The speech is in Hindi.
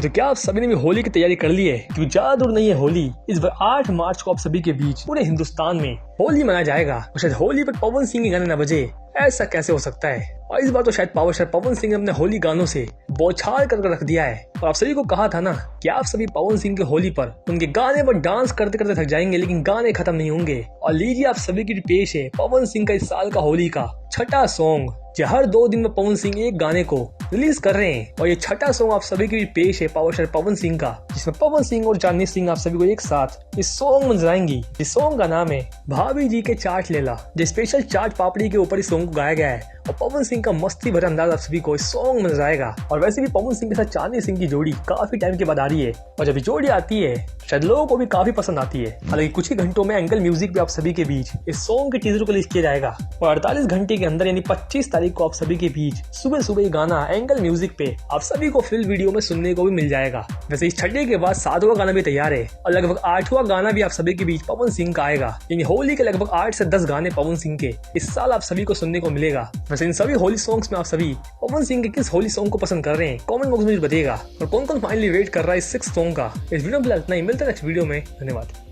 तो क्या आप सभी ने भी होली की तैयारी कर ली है? क्योंकि ज्यादा दूर नहीं है होली। इस बार 8 मार्च को आप सभी के बीच पूरे हिंदुस्तान में होली मनाया जाएगा और शायद होली पर पवन सिंह के गाने न बजे, ऐसा कैसे हो सकता है? और इस बार तो शायद पावर स्टार पवन सिंह ने अपने होली गानों से बौछार कर रख दिया है। और आप सभी को कहा था ना कि आप सभी पवन सिंह के होली पर उनके गाने पर डांस करते करते थक जाएंगे, लेकिन गाने खत्म नहीं होंगे। और लीजिए आप सभी के लिए पेश है पवन सिंह का इस साल का होली का छठा सॉन्ग, जो हर 2 दिन में पवन सिंह एक गाने को रिलीज कर रहे हैं। और ये छठा सॉन्ग आप सभी के लिए पेश है पावर स्टार पवन सिंह का, जिसमें पवन सिंह और चांदनी सिंह आप सभी को एक साथ इस सॉन्ग में नजराएंगी। इस सॉन्ग का नाम है भाभी जी के चाट लेला, जो स्पेशल चाट पापड़ी के ऊपर इस सॉन्ग को गाया गया है। और पवन सिंह का मस्ती भरा अंदाज आप सभी को इस सॉन्ग में नजर आएगा। और वैसे भी पवन सिंह के साथ चांदनी सिंह की जोड़ी काफी टाइम के बाद आ रही है, और जब ये जोड़ी आती है शायद लोगों को भी काफी पसंद आती है। हालांकि कुछ ही घंटों में एंगल म्यूजिक भी आप सभी के बीच इस सॉन्ग के टीजर को रिलीज किया जाएगा। और 48 घंटे के अंदर यानी 25 तारीख को आप सभी के बीच सुबह सुबह ये गाना एंगल म्यूजिक पे आप सभी को फिल वीडियो में सुनने को भी मिल जाएगा। वैसे इस छठे के बाद 7वां गाना भी तैयार है और लगभग 8वां गाना भी आप सभी के बीच पवन सिंह का आएगा। यानी होली के लगभग 8 से 10 गाने पवन सिंह के इस साल आप सभी को सुनने को मिलेगा। वैसे इन सभी होली सॉन्ग्स में आप सभी पवन सिंह के किस होली सॉन्ग को पसंद कर रहे हैं कमेंट बॉक्स में बताइएगा, और कौन कौन फाइनली वेट कर रहा है इस 6th सॉन्ग का। इस वीडियो में इतना ही, मिलता है नेक्स्ट वीडियो में। धन्यवाद।